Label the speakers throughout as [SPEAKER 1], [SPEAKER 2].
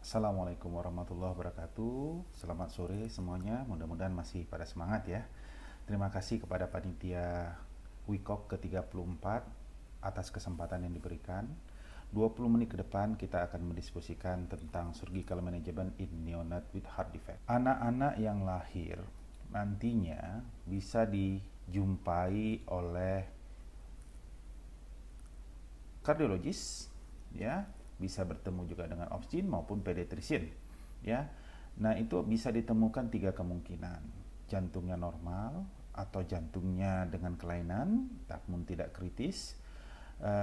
[SPEAKER 1] Assalamualaikum warahmatullahi wabarakatuh. Selamat sore semuanya. Mudah-mudahan masih pada semangat ya. Terima kasih kepada panitia WIKOK ke-34 atas kesempatan yang diberikan. 20 menit ke depan kita akan mendiskusikan tentang surgical management in neonate with heart defect. Anak-anak yang lahir nantinya bisa dijumpai oleh kardiologis, ya, bisa bertemu juga dengan obstin maupun pediatrician, ya. Nah, itu bisa ditemukan 3 kemungkinan: jantungnya normal atau jantungnya dengan kelainan namun tidak kritis,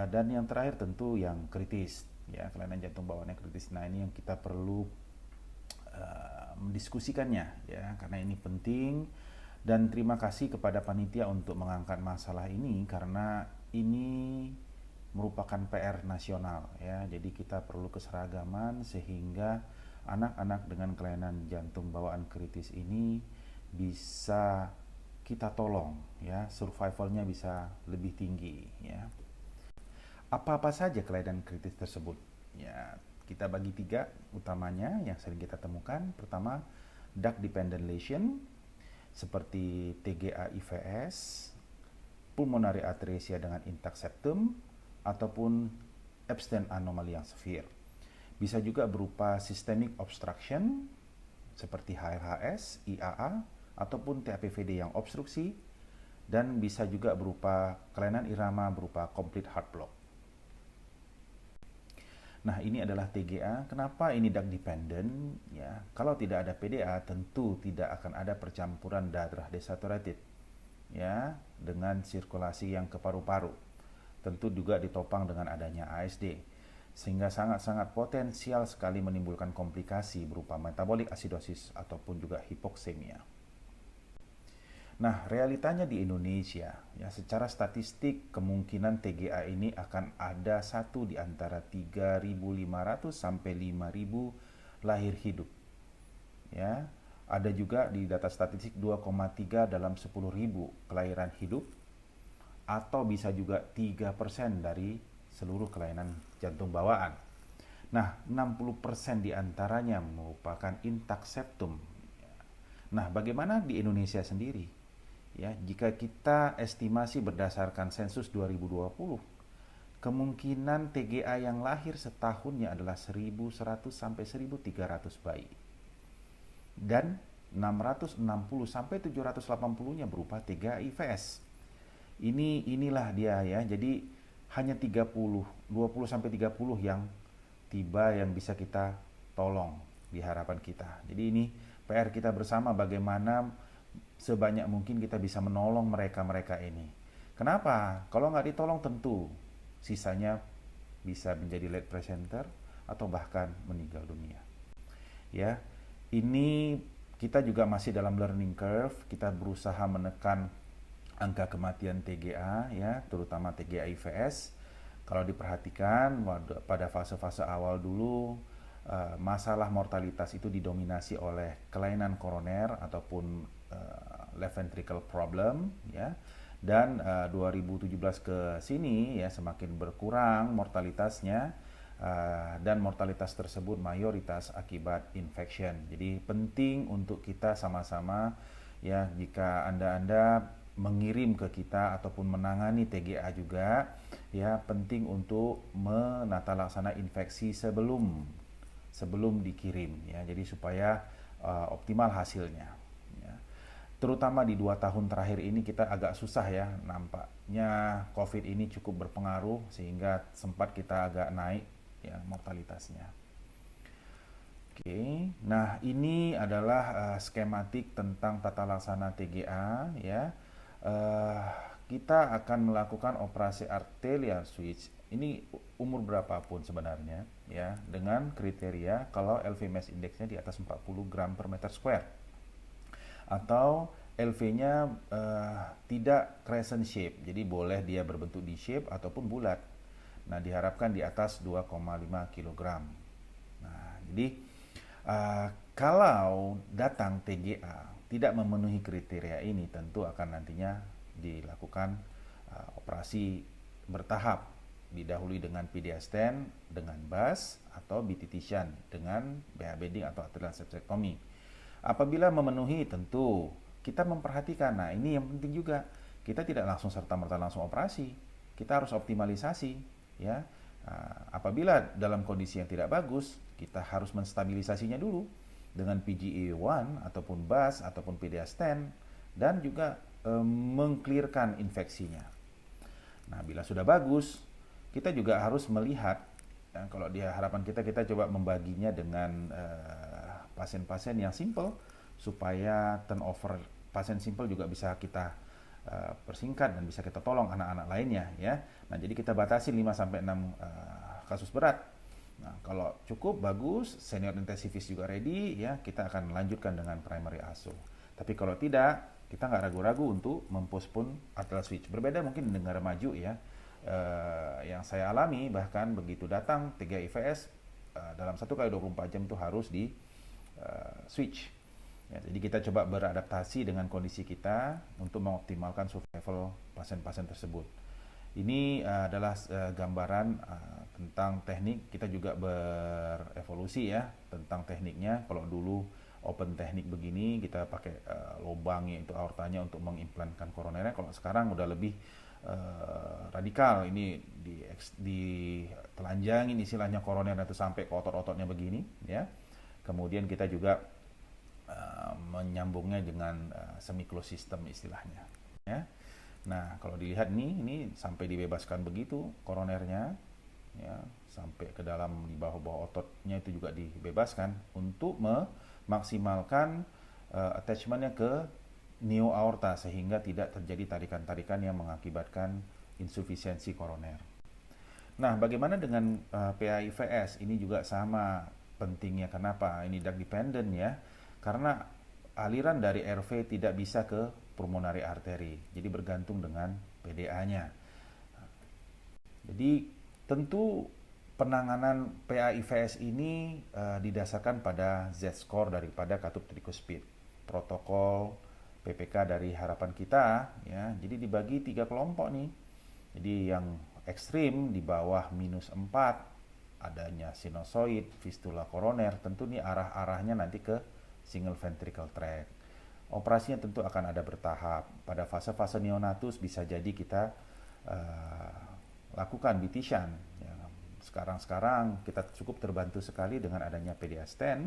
[SPEAKER 1] dan yang terakhir tentu yang kritis, ya, kelainan jantung bawaan yang kritis. Nah, ini yang kita perlu mendiskusikannya, ya, karena ini penting. Dan terima kasih kepada panitia untuk mengangkat masalah ini karena ini merupakan PR nasional, ya. Jadi kita perlu keseragaman sehingga anak-anak dengan kelainan jantung bawaan kritis ini bisa kita tolong, ya, survivalnya bisa lebih tinggi, ya. Apa-apa saja kelainan kritis tersebut? Ya, kita bagi 3 utamanya yang sering kita temukan. Pertama, duct dependent lesion seperti TGA IVS, pulmonary atresia dengan intact septum, ataupun Epstein anomaly yang severe. Bisa juga berupa systemic obstruction seperti HLHS, IAA, ataupun TAPVD yang obstruksi, dan bisa juga berupa kelainan irama berupa complete heart block. Nah, ini adalah TGA. Kenapa ini duct dependent? Ya, kalau tidak ada PDA, tentu tidak akan ada percampuran darah desaturated, ya, dengan sirkulasi yang ke paru-paru. Tentu juga ditopang dengan adanya ASD, sehingga sangat-sangat potensial sekali menimbulkan komplikasi berupa metabolic acidosis ataupun juga hipoksemia. Nah, realitanya di Indonesia, ya, secara statistik kemungkinan TGA ini akan ada 1 di antara 3.500 sampai 5.000 lahir hidup. Ya, ada juga di data statistik 2,3 dalam 10.000 kelahiran hidup, atau bisa juga 3% dari seluruh kelainan jantung bawaan. Nah, 60% diantaranya merupakan intact septum. Nah, bagaimana di Indonesia sendiri? Ya, jika kita estimasi berdasarkan sensus 2020, kemungkinan TGA yang lahir setahunnya adalah 1.100 sampai 1.300 bayi. Dan 660 sampai 780-nya berupa TGA IVS. Inilah dia, ya. Jadi hanya 20 sampai 30 yang tiba yang bisa kita tolong di harapan kita. Jadi ini PR kita bersama, bagaimana sebanyak mungkin kita bisa menolong mereka-mereka ini. Kenapa? Kalau nggak ditolong tentu sisanya bisa menjadi late presenter atau bahkan meninggal dunia. Ya, ini kita juga masih dalam learning curve. Kita berusaha menekan angka kematian TGA, ya, terutama TGA IVS. Kalau diperhatikan pada fase-fase awal dulu, masalah mortalitas itu didominasi oleh kelainan koroner ataupun left ventricle problem, ya. Dan 2017 ke sini, ya, semakin berkurang mortalitasnya, dan mortalitas tersebut mayoritas akibat infection. Jadi penting untuk kita sama-sama, ya, jika Anda mengirim ke kita ataupun menangani TGA juga, ya, penting untuk menata laksana infeksi sebelum dikirim, ya, jadi supaya optimal hasilnya, ya. Terutama di 2 tahun terakhir ini kita agak susah, ya, nampaknya COVID ini cukup berpengaruh sehingga sempat kita agak naik, ya, mortalitasnya. Oke, nah ini adalah skematik tentang tata laksana TGA, ya. Uh, kita akan melakukan operasi arterial switch ini umur berapapun sebenarnya, ya, dengan kriteria kalau LV mass indexnya di atas 40 gram per meter square atau LV-nya tidak crescent shape, jadi boleh dia berbentuk D shape ataupun bulat. Nah, diharapkan di atas 2,5 kg. Nah, jadi kalau datang TGA tidak memenuhi kriteria ini, tentu akan nantinya dilakukan operasi bertahap, didahului dengan PDA-stent, dengan BAS, atau BTT shunt dengan BH bedding atau atrial sepsectomy. Apabila memenuhi, tentu kita memperhatikan. Nah, ini yang penting juga. Kita tidak langsung serta-merta langsung operasi. Kita harus optimalisasi, ya. Apabila dalam kondisi yang tidak bagus, kita harus menstabilisasinya dulu dengan PGE1 ataupun BAS ataupun PDA-stent dan juga mengclearkan infeksinya. Nah, bila sudah bagus, kita juga harus melihat, kalau di harapan kita coba membaginya dengan pasien-pasien yang simple, supaya turnover pasien simple juga bisa kita persingkat dan bisa kita tolong anak-anak lainnya, ya. Nah, jadi kita batasi 5 sampai 6 kasus berat. Nah, kalau cukup bagus, senior intensivis juga ready, ya, kita akan lanjutkan dengan primary ASO. Tapi kalau tidak, kita nggak ragu-ragu untuk mempospon atrial switch. Berbeda mungkin di negara maju, ya. Yang saya alami, bahkan begitu datang 3 IVS dalam 1 kali 24 jam itu harus di switch. Ya, jadi kita coba beradaptasi dengan kondisi kita untuk mengoptimalkan survival pasien-pasien tersebut. Ini adalah gambaran tentang teknik. Kita juga berevolusi, ya, tentang tekniknya. Kalau dulu open teknik begini, kita pakai lubang yaitu aortanya untuk mengimplankan koronernya. Kalau sekarang udah lebih radikal, ini ditelanjangin istilahnya koroner itu sampai ke otot-ototnya begini, ya. Kemudian kita juga menyambungnya dengan semi-closed system istilahnya, ya. Nah, kalau dilihat ini sampai dibebaskan begitu koronernya, ya, sampai ke dalam di bawah-bawah ototnya itu juga dibebaskan untuk memaksimalkan attachmentnya ke neo aorta sehingga tidak terjadi tarikan-tarikan yang mengakibatkan insufisiensi koroner. Nah, bagaimana dengan PAIVS? Ini juga sama pentingnya. Kenapa? Ini drug dependent, ya. Karena aliran dari RV tidak bisa ke pulmonary artery. Jadi bergantung dengan PDA-nya. Jadi tentu penanganan PAIVS ini didasarkan pada Z-score daripada katup tricuspid. Protokol PPK dari harapan kita, ya. Jadi dibagi 3 kelompok nih. Jadi yang ekstrim di bawah -4 adanya sinusoid, fistula koroner, tentu nih arah-arahnya nanti ke single ventricle tract. Operasinya tentu akan ada bertahap. Pada fase-fase neonatus bisa jadi kita lakukan BT shunt. Ya. Sekarang kita cukup terbantu sekali dengan adanya PDA-stent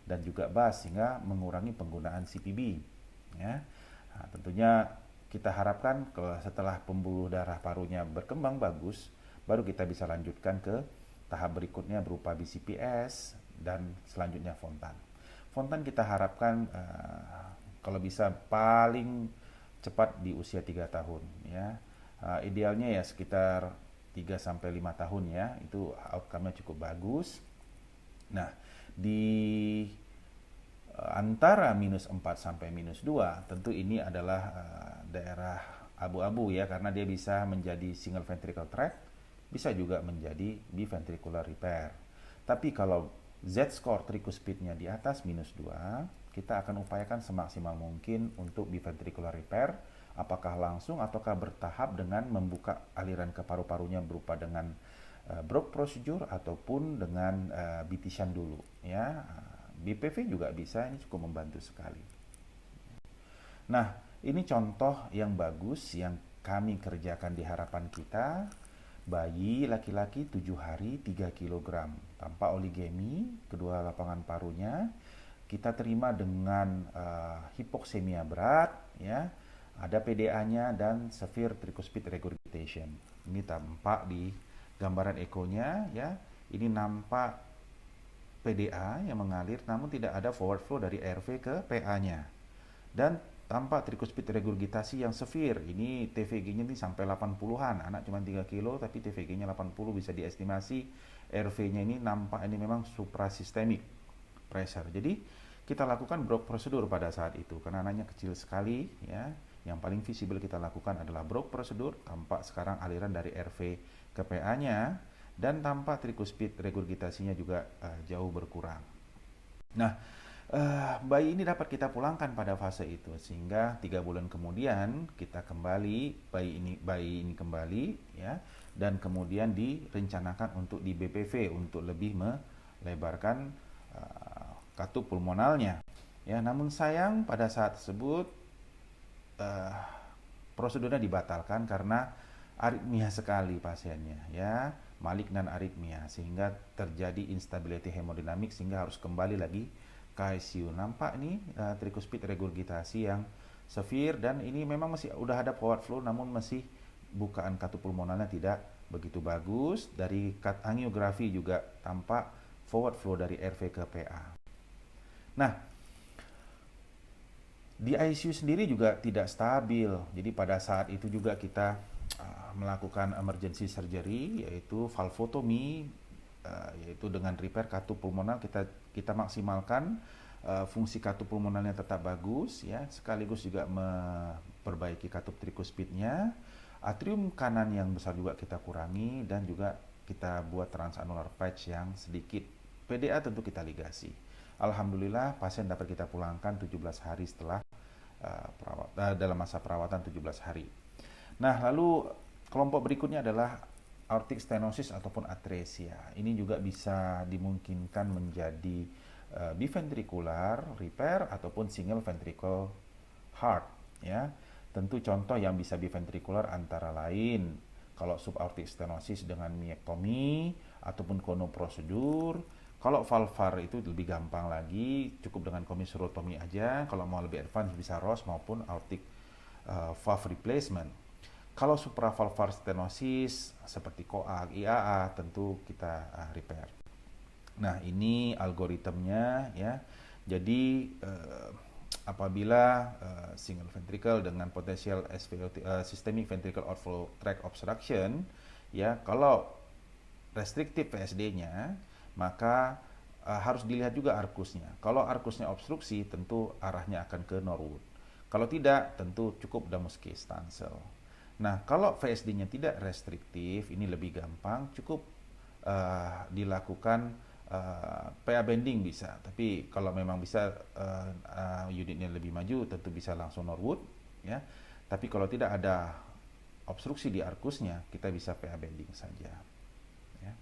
[SPEAKER 1] dan juga BAS sehingga mengurangi penggunaan CPB. Ya. Nah, tentunya kita harapkan kalau setelah pembuluh darah parunya berkembang bagus, baru kita bisa lanjutkan ke tahap berikutnya berupa BCPS dan selanjutnya Fontan. Fontan kita harapkan kalau bisa paling cepat di usia 3 tahun, ya. Idealnya ya sekitar 3 sampai 5 tahun, ya. Itu outcome-nya cukup bagus. Nah, di antara -4 sampai -2 tentu ini adalah daerah abu-abu, ya, karena dia bisa menjadi single ventricle tract, bisa juga menjadi biventricular repair. Tapi kalau Z-score tricuspidnya di atas -2, kita akan upayakan semaksimal mungkin untuk biventricular repair, apakah langsung ataukah bertahap dengan membuka aliran ke paru-parunya berupa dengan Brock procedure ataupun dengan BT shunt dulu, ya. BPV juga bisa, ini cukup membantu sekali. Nah, ini contoh yang bagus yang kami kerjakan di harapan kita. Bayi laki-laki 7 hari 3 kg tanpa oligemi, kedua lapangan parunya kita terima dengan hipoksemia berat, ya. Ada PDA-nya dan severe tricuspid regurgitation. Ini tampak di gambaran ekonya, ya. Ini nampak PDA yang mengalir namun tidak ada forward flow dari RV ke PA-nya. Dan tampak tricuspid regurgitasi yang severe. Ini TVG-nya ini sampai 80-an. Anak cuma 3 kilo tapi TVG-nya 80 bisa diestimasi. RV-nya ini nampak ini memang suprasystemic pressure. Jadi kita lakukan Brock prosedur pada saat itu karena anaknya kecil sekali, ya. Yang paling visible kita lakukan adalah Brock prosedur. Tampak sekarang aliran dari RV ke PA-nya dan tampak tricuspid regurgitasinya juga jauh berkurang. Nah, Bayi ini dapat kita pulangkan pada fase itu sehingga 3 bulan kemudian kita kembali bayi ini kembali ya, dan kemudian direncanakan untuk di BPV untuk lebih melebarkan katup pulmonalnya ya. Namun sayang pada saat tersebut uh, prosedurnya dibatalkan karena aritmia sekali pasiennya ya, malignan aritmia, sehingga terjadi instability hemodinamik sehingga harus kembali lagi ke ICU. Nampak nih tricuspid regurgitasi yang severe, dan ini memang masih udah ada forward flow namun masih bukaan katup pulmonalnya tidak begitu bagus. Dari angiografi juga tampak forward flow dari RV ke PA. Nah, di ICU sendiri juga tidak stabil. Jadi pada saat itu juga kita melakukan emergency surgery, yaitu valvotomi, yaitu dengan repair katup pulmonal. Kita maksimalkan fungsi katup pulmonalnya tetap bagus ya, sekaligus juga memperbaiki katup tricuspidnya. Atrium kanan yang besar juga kita kurangi, dan juga kita buat transanular patch yang sedikit. PDA tentu kita ligasi. Alhamdulillah pasien dapat kita pulangkan 17 hari setelah dalam masa perawatan 17 hari. Nah, lalu kelompok berikutnya adalah aortic stenosis ataupun atresia. Ini juga bisa dimungkinkan menjadi biventricular repair ataupun single ventricle heart ya. Tentu contoh yang bisa biventricular antara lain kalau subaortic stenosis dengan myectomy ataupun Kono prosedur. Kalau valvar itu lebih gampang lagi, cukup dengan commissurotomy aja. Kalau mau lebih advance bisa Ross maupun aortic valve replacement. Kalau supravalvar stenosis seperti coag, IAA tentu kita repair. Nah, ini algoritmnya ya. Jadi apabila single ventricle dengan potensial systemic ventricle outflow tract obstruction ya, kalau restriktif PSD-nya maka harus dilihat juga arkusnya. Kalau arkusnya obstruksi tentu arahnya akan ke Norwood. Kalau tidak tentu cukup Damoske Stansel. Nah, kalau VSD-nya tidak restriktif, ini lebih gampang, cukup dilakukan PA bending bisa. Tapi kalau memang bisa unitnya lebih maju, tentu bisa langsung Norwood ya. Tapi kalau tidak ada obstruksi di arkusnya, kita bisa PA bending saja. Ya.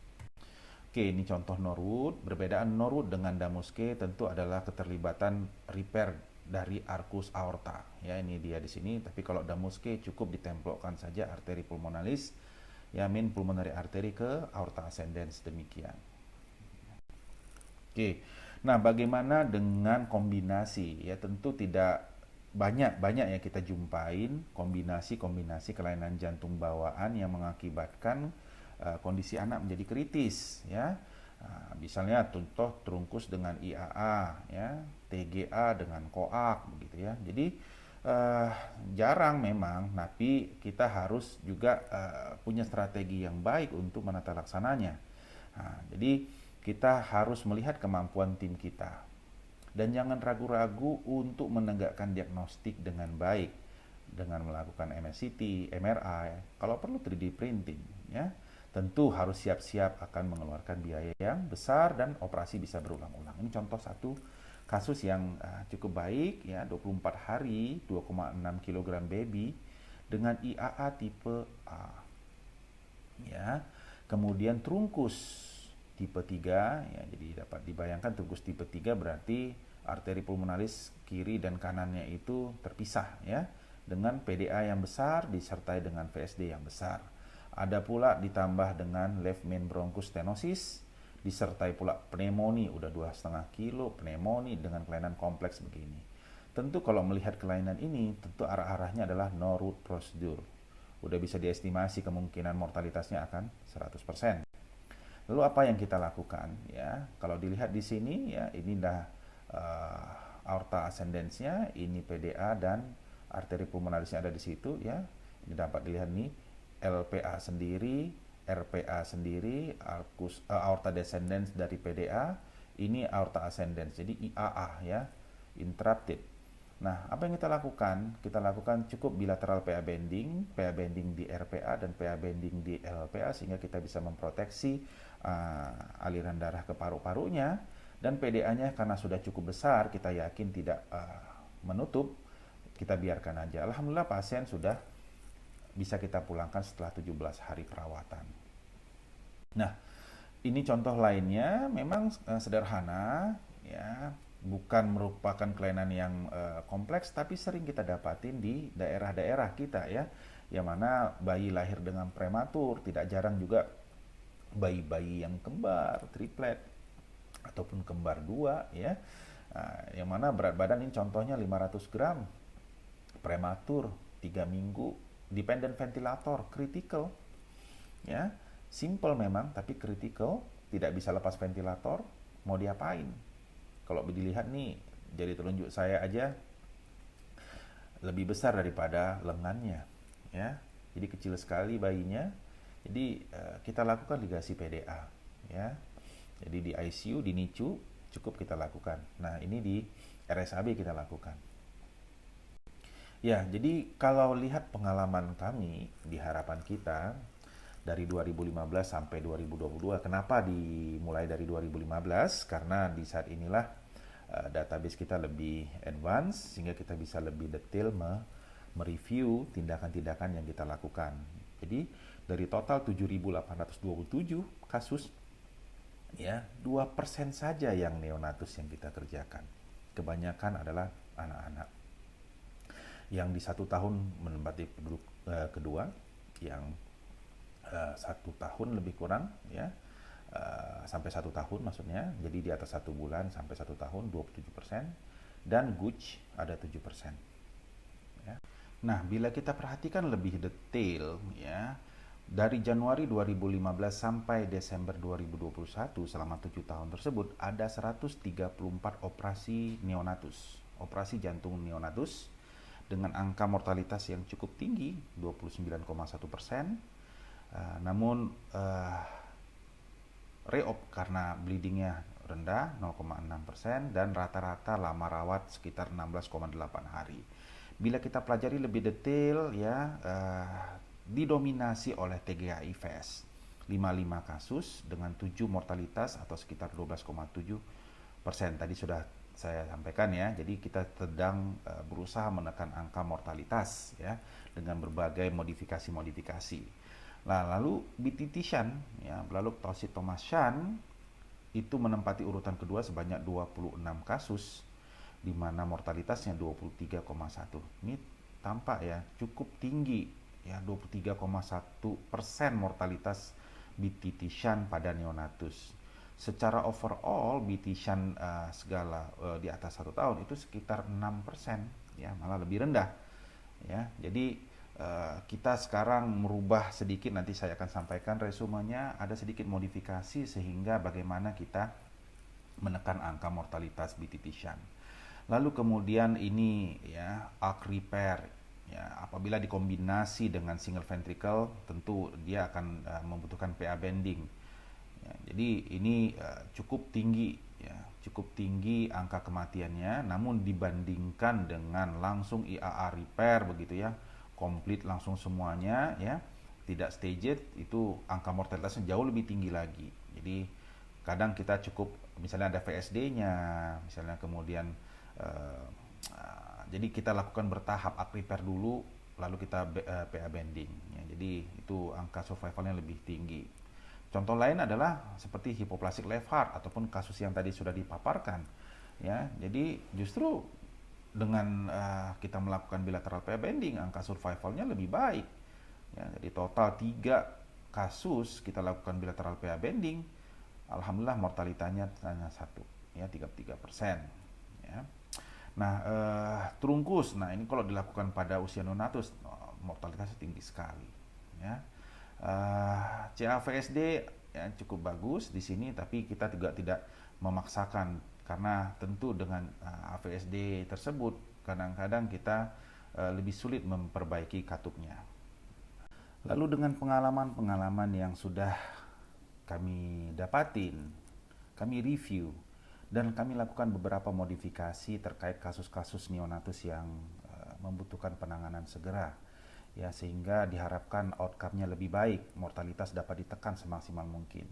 [SPEAKER 1] Oke, ini contoh Norwood. Perbedaan Norwood dengan Damoske tentu adalah keterlibatan repair dari arkus aorta. Ya, ini dia di sini. Tapi kalau Damoske cukup ditemplokkan saja arteri pulmonalis, ya, main pulmonary artery ke aorta ascendens, demikian. Oke. Nah, bagaimana dengan kombinasi? Ya, tentu tidak banyak ya kita jumpain kombinasi kelainan jantung bawaan yang mengakibatkan kondisi anak menjadi kritis ya. Misalnya contoh trunkus dengan IAA ya, TGA dengan coag begitu ya. Jadi jarang memang, tapi kita harus juga punya strategi yang baik untuk menata laksananya. Jadi kita harus melihat kemampuan tim kita dan jangan ragu-ragu untuk menegakkan diagnostik dengan baik dengan melakukan MSCT, MRI, kalau perlu 3D printing ya. Tentu harus siap-siap akan mengeluarkan biaya yang besar dan operasi bisa berulang-ulang. Ini contoh satu kasus yang cukup baik ya, 24 hari 2,6 kg baby dengan IAA tipe A. Ya. Kemudian trunkus tipe 3 ya, jadi dapat dibayangkan trunkus tipe 3 berarti arteri pulmonalis kiri dan kanannya itu terpisah ya, dengan PDA yang besar disertai dengan VSD yang besar. Ada pula ditambah dengan left main bronchus stenosis, disertai pula pneumonia, udah 2,5 kilo pneumonia dengan kelainan kompleks begini. Tentu kalau melihat kelainan ini, tentu arah-arahnya adalah Norwood prosedur. Udah bisa diestimasi kemungkinan mortalitasnya akan 100%. Lalu apa yang kita lakukan? Ya, kalau dilihat di sini ya, ini dah aorta ascendensnya, ini PDA dan arteri pulmonalisnya ada di situ ya. Ini dapat dilihat nih, LPA sendiri, RPA sendiri, aorta descendens dari PDA, ini aorta ascendens, jadi IAA ya, interrupted. Nah, apa yang kita lakukan? Kita lakukan cukup bilateral PA bending di RPA dan PA bending di LPA sehingga kita bisa memproteksi aliran darah ke paru-parunya. Dan PDA-nya karena sudah cukup besar, kita yakin tidak menutup, kita biarkan aja. Alhamdulillah pasien sudah bisa kita pulangkan setelah 17 hari perawatan. Nah, ini contoh lainnya memang sederhana, ya, bukan merupakan kelainan yang kompleks, tapi sering kita dapatin di daerah-daerah kita ya, yang mana bayi lahir dengan prematur, tidak jarang juga bayi-bayi yang kembar, triplet, ataupun kembar dua ya. Yang mana berat badan ini contohnya 500 gram, prematur, 3 minggu, dependent ventilator, critical ya. Simple memang tapi critical, tidak bisa lepas ventilator, mau diapain? Kalau dilihat nih, jari telunjuk saya aja lebih besar daripada lengannya ya. Jadi kecil sekali bayinya. Jadi kita lakukan ligasi PDA ya. Jadi di ICU, di NICU cukup kita lakukan. Nah, ini di RSAB kita lakukan. Ya, jadi kalau lihat pengalaman kami di harapan kita dari 2015 sampai 2022, kenapa dimulai dari 2015? Karena di saat inilah database kita lebih advance sehingga kita bisa lebih detail mereview tindakan-tindakan yang kita lakukan. Jadi dari total 7.827 kasus, ya 2% saja yang neonatus yang kita kerjakan. Kebanyakan adalah anak-anak yang di 1 tahun menempati penduduk kedua, yang 1 tahun lebih kurang ya, sampai 1 tahun maksudnya, jadi di atas 1 bulan sampai 1 tahun 27%, dan GUJ ada 7% ya. Nah, bila kita perhatikan lebih detail ya, dari Januari 2015 sampai Desember 2021, selama 7 tahun tersebut ada 134 operasi neonatus, operasi jantung neonatus dengan angka mortalitas yang cukup tinggi 29,1%. Namun re-op karena bleedingnya rendah 0,6% dan rata-rata lama rawat sekitar 16,8 hari. Bila kita pelajari lebih detail ya, didominasi oleh TGA-IVS 55 kasus dengan 7 mortalitas atau sekitar 12,7%. Tadi sudah saya sampaikan ya. Jadi kita sedang berusaha menekan angka mortalitas ya dengan berbagai modifikasi-modifikasi. Nah, lalu BTT Shunt ya, lalu Tosit Thomas Shunt itu menempati urutan kedua sebanyak 26 kasus di mana mortalitasnya 23,1. Ini tampak ya cukup tinggi ya, 23,1% mortalitas BTT Shunt pada neonatus. Secara overall BTT Shunt segala di atas 1 tahun itu sekitar 6% ya, malah lebih rendah ya. Jadi kita sekarang merubah sedikit, nanti saya akan sampaikan resumenya, ada sedikit modifikasi sehingga bagaimana kita menekan angka mortalitas BTT Shunt. Lalu kemudian ini ya arc repair ya, apabila dikombinasi dengan single ventricle tentu dia akan membutuhkan PA bending ya, jadi ini cukup tinggi ya, cukup tinggi angka kematiannya, namun dibandingkan dengan langsung IAA repair begitu ya, komplit langsung semuanya ya, tidak staged, itu angka mortalitasnya jauh lebih tinggi lagi. Jadi kadang kita cukup misalnya ada VSD-nya misalnya, kemudian jadi kita lakukan bertahap, arc repair dulu lalu kita PA bending ya, jadi itu angka survivalnya lebih tinggi. Contoh lain adalah seperti hypoplastic left heart ataupun kasus yang tadi sudah dipaparkan ya. Jadi justru dengan kita melakukan bilateral PA bending, angka survivalnya lebih baik ya. Jadi total 3 kasus kita lakukan bilateral PA bending, alhamdulillah mortalitasnya hanya 1 ya, 33% ya. Nah, trunkus, nah ini kalau dilakukan pada usia neonatus mortalitasnya tinggi sekali ya. CAVSD ya cukup bagus di sini, tapi kita juga tidak memaksakan karena tentu dengan AVSD tersebut kadang-kadang kita lebih sulit memperbaiki katupnya. Lalu dengan pengalaman-pengalaman yang sudah kami dapatin, kami review dan kami lakukan beberapa modifikasi terkait kasus-kasus neonatus yang membutuhkan penanganan segera ya, sehingga diharapkan outcome-nya lebih baik, mortalitas dapat ditekan semaksimal mungkin.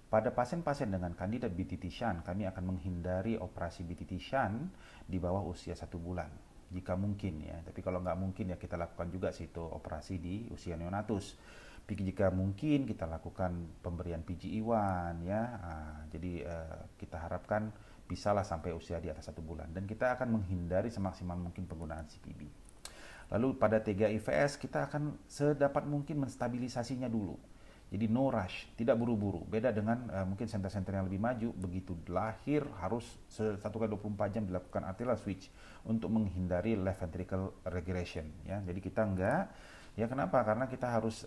[SPEAKER 1] Pada pasien-pasien dengan kandidat BTT shunt, kami akan menghindari operasi BTT shunt di bawah usia 1 bulan. Jika mungkin ya, tapi kalau nggak mungkin ya kita lakukan juga sih itu operasi di usia neonatus. Jika mungkin kita lakukan pemberian PGE1 ya, jadi kita harapkan bisalah sampai usia di atas 1 bulan dan kita akan menghindari semaksimal mungkin penggunaan CPB. Lalu pada T3 IVS kita akan sedapat mungkin menstabilisasinya dulu. Jadi no rush, tidak buru-buru. Beda dengan mungkin center-center yang lebih maju, begitu lahir harus 1 kali 24 jam dilakukan arterial switch untuk menghindari left ventricle regression. Ya, jadi kita enggak. Ya kenapa? Karena kita harus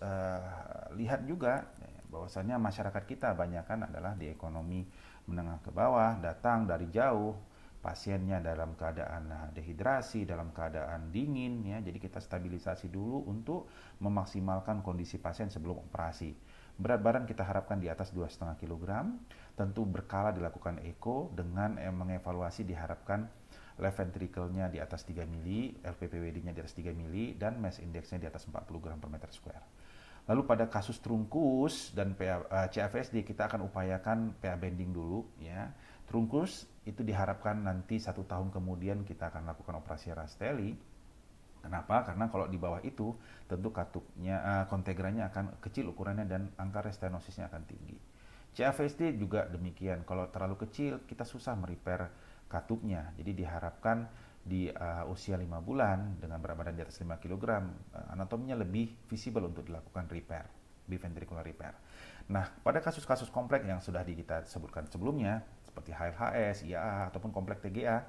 [SPEAKER 1] lihat juga bahwasannya masyarakat kita banyakkan adalah di ekonomi menengah ke bawah, datang dari jauh, pasiennya dalam keadaan dehidrasi, dalam keadaan dingin ya. Jadi kita stabilisasi dulu untuk memaksimalkan kondisi pasien sebelum operasi. Berat badan kita harapkan di atas 2,5 kg. Tentu berkala dilakukan eko dengan mengevaluasi diharapkan left ventricle-nya di atas 3 mili, LPPWD-nya di atas 3 mili, dan mass index-nya di atas 40 gram per meter square. Lalu pada kasus trunkus dan CFSD kita akan upayakan PA bending dulu ya. Trunkus itu diharapkan nanti 1 tahun kemudian kita akan lakukan operasi Rastelli. Kenapa? Karena kalau di bawah itu tentu katupnya, kontegrannya akan kecil ukurannya dan angka restenosisnya akan tinggi. CFSD juga demikian. Kalau terlalu kecil kita susah merepair katupnya. Jadi diharapkan di usia 5 bulan dengan berat badan di atas 5 kg, anatominya lebih visible untuk dilakukan repair, biventricular repair. Nah, pada kasus-kasus kompleks yang sudah kita sebutkan sebelumnya, seperti HLHS, IAA, ataupun kompleks TGA,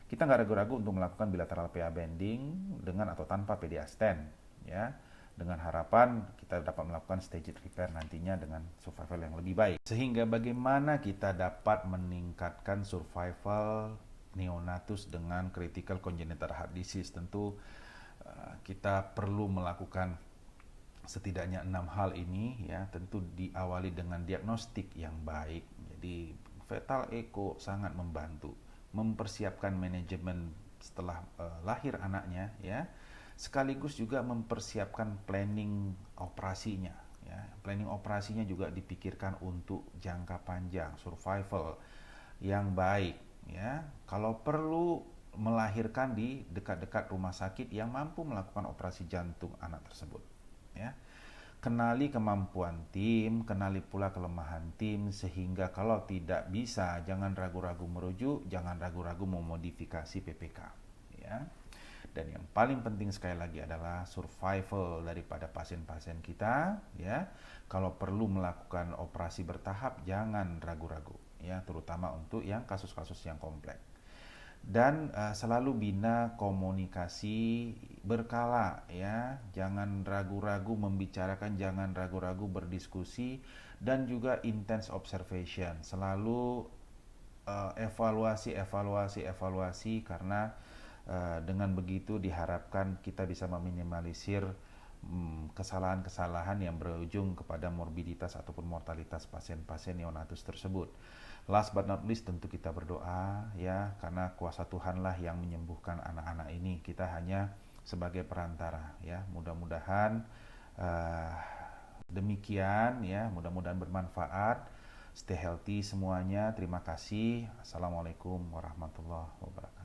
[SPEAKER 1] kita nggak ragu-ragu untuk melakukan bilateral PA bending dengan atau tanpa PDA stent, ya, dengan harapan kita dapat melakukan staged repair nantinya dengan survival yang lebih baik. Sehingga bagaimana kita dapat meningkatkan survival neonatus dengan critical congenital heart disease? Tentu kita perlu melakukan setidaknya 6 hal ini ya. Tentu diawali dengan diagnostik yang baik. Jadi fetal echo sangat membantu mempersiapkan manajemen setelah lahir anaknya ya, sekaligus juga mempersiapkan planning operasinya ya. Planning operasinya juga dipikirkan untuk jangka panjang, survival yang baik ya. Kalau perlu melahirkan di dekat-dekat rumah sakit yang mampu melakukan operasi jantung anak tersebut ya. Kenali kemampuan tim, kenali pula kelemahan tim, sehingga kalau tidak bisa jangan ragu-ragu merujuk, jangan ragu-ragu memodifikasi PPK ya. Dan yang paling penting sekali lagi adalah survival daripada pasien-pasien kita ya. Kalau perlu melakukan operasi bertahap jangan ragu-ragu ya, terutama untuk yang kasus-kasus yang kompleks. Dan selalu bina komunikasi berkala ya, jangan ragu-ragu membicarakan, jangan ragu-ragu berdiskusi, dan juga intense observation, selalu evaluasi karena dengan begitu diharapkan kita bisa meminimalisir kesalahan-kesalahan yang berujung kepada morbiditas ataupun mortalitas pasien-pasien neonatus tersebut. Last but not least tentu kita berdoa ya, karena kuasa Tuhanlah yang menyembuhkan anak-anak ini. Kita hanya sebagai perantara ya. Mudah-mudahan demikian ya, mudah-mudahan bermanfaat. Stay healthy semuanya. Terima kasih. Assalamualaikum warahmatullahi wabarakatuh.